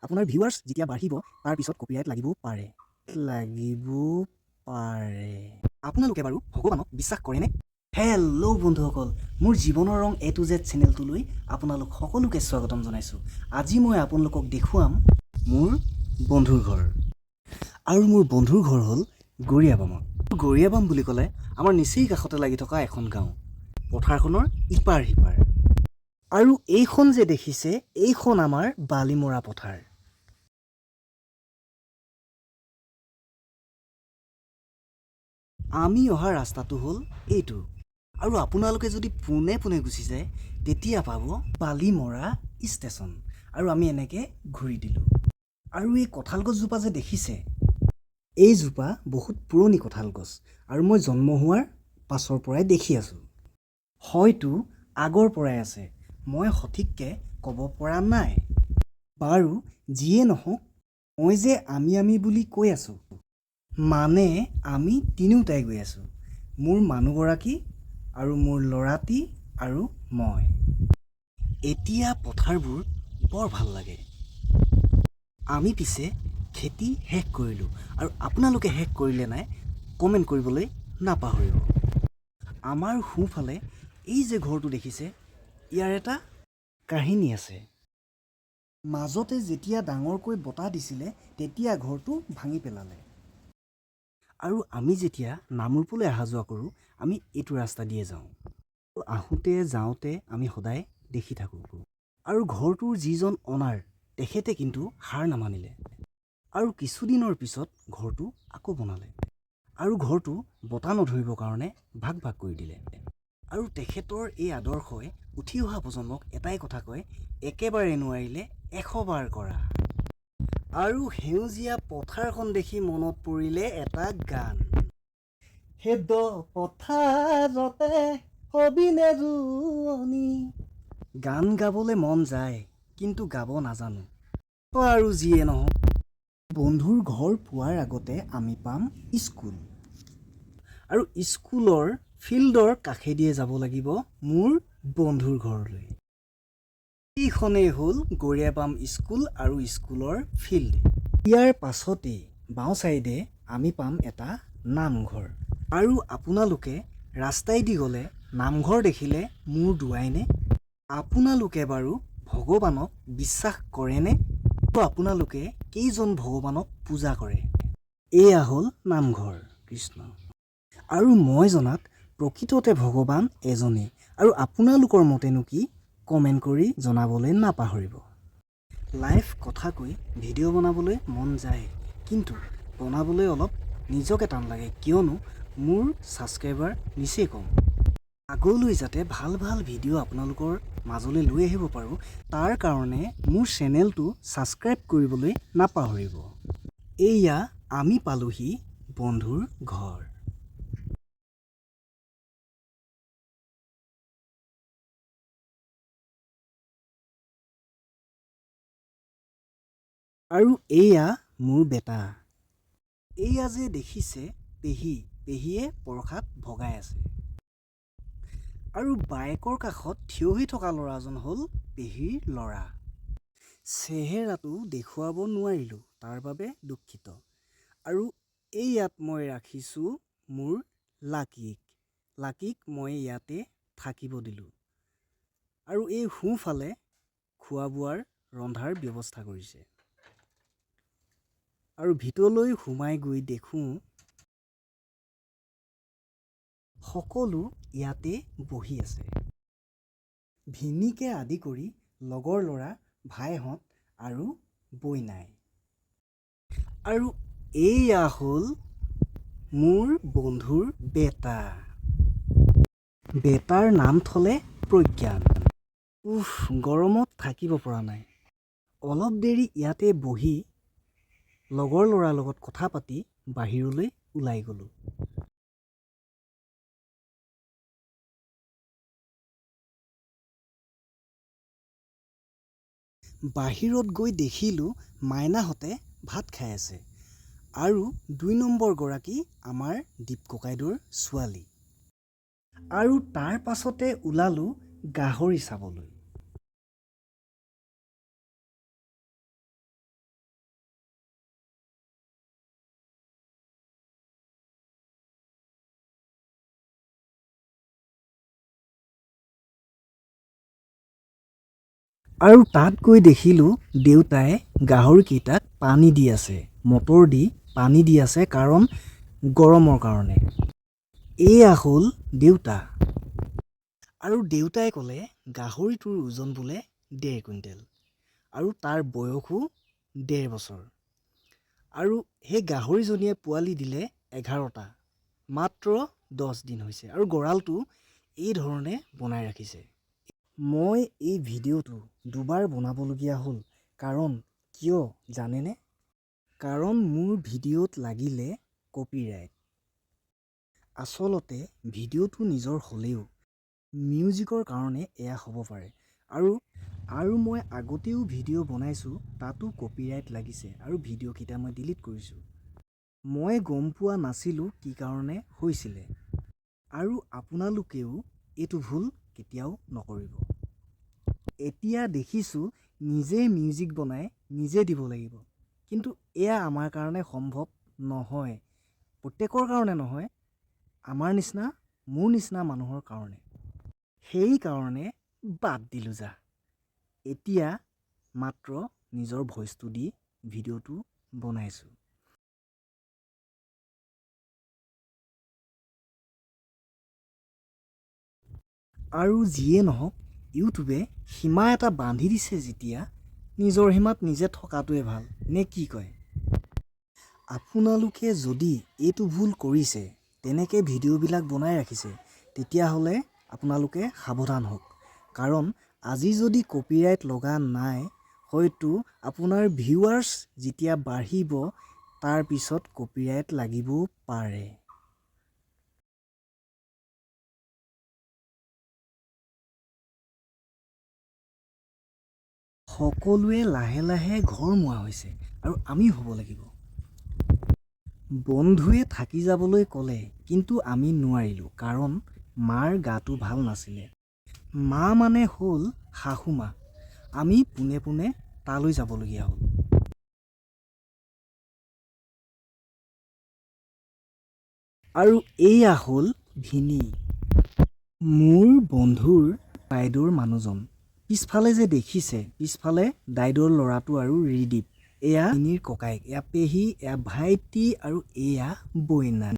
আপোনাৰ ভিউৱাৰ্ছ যেতিয়া বাঢ়িব তাৰ পিছত কপিৰাইট লাগিব পাৰে আপোনালোকে বাৰু ভগৱানক বিশ্বাস কৰেনে? হেল্ল' বন্ধুসকল, মোৰ জীৱনৰ ৰং a2z চেনেলটোলৈ আপোনালোক সকলোকে স্বাগতম জনাইছোঁ। আজি মই আপোনালোকক দেখুৱাম মোৰ বন্ধুৰ ঘৰ। আৰু মোৰ বন্ধুৰ ঘৰ হ'ল গৰিয়াবামত। গৰিয়াবাম বুলি ক'লে আমাৰ নিচেই কাষতে লাগি থকা এখন গাঁও, পথাৰখনৰ ইপাৰ সিপাৰ। আৰু এইখন যে দেখিছে, এইখন আমাৰ বালিমৰা পথাৰ। আমি অহা ৰাস্তাটো হ'ল এইটো। আৰু আপোনালোকে যদি পোনে পোনে গুচি যায় তেতিয়া পাব বালিমৰা ষ্টেচন। আৰু আমি এনেকৈ ঘূৰি দিলোঁ। আৰু এই কঁঠাল গছজোপা যে দেখিছে, এইজোপা বহুত পুৰণি কঁঠাল গছ। আৰু মই জন্ম হোৱাৰ পাছৰ পৰাই দেখি আছোঁ। হয়তো আগৰ পৰাই আছে, মই সঠিককৈ ক'ব পৰা নাই। বাৰু যিয়ে নহওক, মই যে আমি বুলি কৈ আছোঁ, মানে আমি তিনিওটাই গৈ আছোঁ। মোৰ মানুহগৰাকী আৰু মোৰ ল'ৰাটি আৰু মই। এতিয়া পথাৰবোৰ বৰ ভাল লাগে। আমি পিছে খেতি শেষ কৰিলোঁ, আৰু আপোনালোকে শেষ কৰিলে নাই কমেণ্ট কৰিবলৈ নাপাহৰিব। আমাৰ সোঁফালে এই যে ঘৰটো দেখিছে, ইয়াৰ এটা কাহিনী আছে। মাজতে যেতিয়া ডাঙৰকৈ বতাহ দিছিলে তেতিয়া ঘৰটো ভাঙি পেলালে। আৰু আমি যেতিয়া নামৰূপলৈ অহা যোৱা কৰোঁ, আমি এইটো ৰাস্তা দিয়ে যাওঁ। আহোঁতে যাওঁতে আমি সদায় দেখি থাকোঁ। আৰু ঘৰটোৰ যিজন অনাৰ, তেখেতে কিন্তু হাৰ নামানিলে। আৰু কিছুদিনৰ পিছত ঘৰটো আকৌ বনালে। আৰু ঘৰটো বতাহ নধৰিবৰ কাৰণে ভাগ ভাগ কৰি দিলে। আৰু তেখেতৰ এই আদৰ্শই উঠি অহা প্ৰজন্মক এটাই কথা কয়, একেবাৰে নোৱাৰিলে 100 বাৰ কৰা। আৰু সেউজীয়া পথাৰখন দেখি মনত পৰিলে এটা গান। হেদ পথাৰতে হবিনে ৰোৱনী। গান গাবলৈ মন যায়, কিন্তু গাব নাজানো। আৰু যিয়ে নহওক, বন্ধুৰ ঘৰ পোৱাৰ আগতে আমি পাম স্কুল। আৰু স্কুলৰ ফিল্ডৰ কাষেদিয়ে যাব লাগিব মোৰ বন্ধুৰ ঘৰলৈ। এইখনেই হ'ল গৰিয়াবাম স্কুল আৰু স্কুলৰ ফিল্ড। ইয়াৰ পাছতেই বাওঁ চাইডে আমি পাম এটা নামঘৰ। আৰু আপোনালোকে ৰাস্তাইদি গ'লে নামঘৰ দেখিলে মূৰ দোৱাইনে? আপোনালোকে বাৰু ভগৱানক বিশ্বাস কৰেনে? আপোনালোকে কেইজন ভগৱানক পূজা কৰে? এয়া হ'ল নামঘৰ কৃষ্ণ। আৰু মই জনাত প্ৰকৃততে ভগৱান এজনেই। আৰু আপোনালোকৰ মতেনো কি? কমেণ্ট কৰি জনাবলৈ নাপাহৰিব। লাইভ কথা কৈ ভিডিঅ' বনাবলৈ মন যায়, কিন্তু বনাবলৈ অলপ নিজকে টান লাগে, কিয়নো মোৰ ছাবস্ক্ৰাইবাৰ নিচেই কম। আগলৈ যাতে ভাল ভাল ভিডিঅ' আপোনালোকৰ মাজলৈ লৈ আহিব পাৰোঁ, তাৰ কাৰণে মোৰ চেনেলটো ছাবস্ক্ৰাইব কৰিবলৈ নাপাহৰিব। এয়া আমি পালোহি বন্ধুৰ ঘৰ। আৰু এয়া মোৰ বেটা। এয়া যে দেখিছে পেহীয়ে প্ৰসাদ ভগাই আছে। আৰু বাইকৰ কাষত থিয় হৈ থকা ল'ৰাজন হ'ল পেহীৰ ল'ৰা। চেহেৰাটো দেখুৱাব নোৱাৰিলোঁ, তাৰ বাবে দুখিত। আৰু ইয়াত মই ৰাখিছোঁ মোৰ লাকিক মই ইয়াতে থাকিব দিলোঁ। আৰু এই সোঁফালে খোৱা বোৱাৰ ৰন্ধাৰ ব্যৱস্থা কৰিছে। আৰু ভিতৰলৈ সোমাই গৈ দেখোঁ সকলো ইয়াতে বহি আছে। ভিনিকে আদি কৰি লগৰ ল'ৰা, ভাইহঁত আৰু বইনাই। আৰু এয়া হ'ল মোৰ বন্ধুৰ বেটা। বেটাৰ নাম থলে প্ৰজ্ঞান। গৰমত থাকিব পৰা নাই। অলপ দেৰি ইয়াতে বহি লগৰ ল'ৰাৰ লগত কথা পাতি বাহিৰলৈ ওলাই গ'লোঁ। বাহিৰত গৈ দেখিলোঁ মাইনাহঁতে ভাত খাই আছে। আৰু 2 নম্বৰ গৰাকী আমাৰ দীপ ককাইদেউৰ ছোৱালী। আৰু তাৰ পাছতে ওলালোঁ গাহৰি চাবলৈ। আৰু তাত গৈ দেখিলোঁ দেউতাই গাহৰিকেইটাক পানী দি আছে, মটৰ দি পানী দি আছে, কাৰণ গৰমৰ কাৰণে। এয়া হ'ল দেউতা। আৰু দেউতাই ক'লে গাহৰিটোৰ ওজন বোলে 1.5 কুইণ্টেল আৰু তাৰ বয়সো 1.5 বছৰ। আৰু সেই গাহৰিজনীয়ে পোৱালি দিলে 11টা, মাত্ৰ 10 দিন হৈছে। আৰু গঁৰালটো এই ধৰণে বনাই ৰাখিছে। মই এই ভিডিঅ'টো দুবাৰ বনাবলগীয়া হ'ল, কাৰণ কিয় জানেনে? কাৰণ মোৰ ভিডিঅ'ত লাগিলে কপিৰাইট। আচলতে ভিডিঅ'টো নিজৰ হ'লেও মিউজিকৰ কাৰণে এয়া হ'ব পাৰে। আৰু মই আগতেও ভিডিঅ' বনাইছোঁ, তাতো কপিৰাইট লাগিছে আৰু ভিডিঅ'কেইটা মই ডিলিট কৰিছোঁ। মই গম পোৱা নাছিলোঁ কি কাৰণে হৈছিলে। আৰু আপোনালোকেও এইটো ভুল কেতিয়াও নকৰিব। এতিয়া দেখিছোঁ নিজে মিউজিক বনাই নিজে দিব লাগিব, কিন্তু এয়া আমাৰ কাৰণে সম্ভৱ নহয়, প্ৰত্যেকৰ কাৰণে নহয়, আমাৰ নিচিনা, মোৰ নিচিনা মানুহৰ কাৰণে। সেইকাৰণে বাদ দিলোঁ যা। এতিয়া মাত্ৰ নিজৰ ভইচটো দি ভিডিঅ'টো বনাইছোঁ। আৰু যিয়ে নহওক, ইউটিউবে সীমা এটা বান্ধি দিছে যেতিয়া, নিজৰ সীমাত নিজে থকাটোৱে ভাল, নে কি কয়? আপোনালোকে যদি এইটো ভুল কৰিছে, তেনেকৈ ভিডিঅ'বিলাক বনাই ৰাখিছে, তেতিয়াহ'লে আপোনালোকে সাৱধান হওক। কাৰণ আজি যদি কপিৰাইট লগা নাই, হয়তো আপোনাৰ ভিউৱাৰ্ছ যেতিয়া বাঢ়িব, তাৰ পিছত কপিৰাইট লাগিবও পাৰে। সকলোৱে লাহে লাহে ঘৰ মোৱা হৈছে, আৰু আমিও হ'ব লাগিব। বন্ধুৱে থাকি যাবলৈ ক'লে, কিন্তু আমি নোৱাৰিলোঁ, কাৰণ মাৰ গাটো ভাল নাছিলে। মা মানে হ'ল শাহু মা। আমি পোনে পোনে তালৈ যাবলগীয়া হ'ল। আৰু এয়া হ'ল ভিনি, মোৰ বন্ধুৰ বাইদেউৰ মানুহজন। পিছফালে যে দেখিছে, পিছফালে দাইদেউৰ ল'ৰাটো আৰু ৰিদীপ, এয়া ভিনিৰ ককায়েক, এয়া পেহী, এয়া ভাইটি আৰু এয়া বইনা।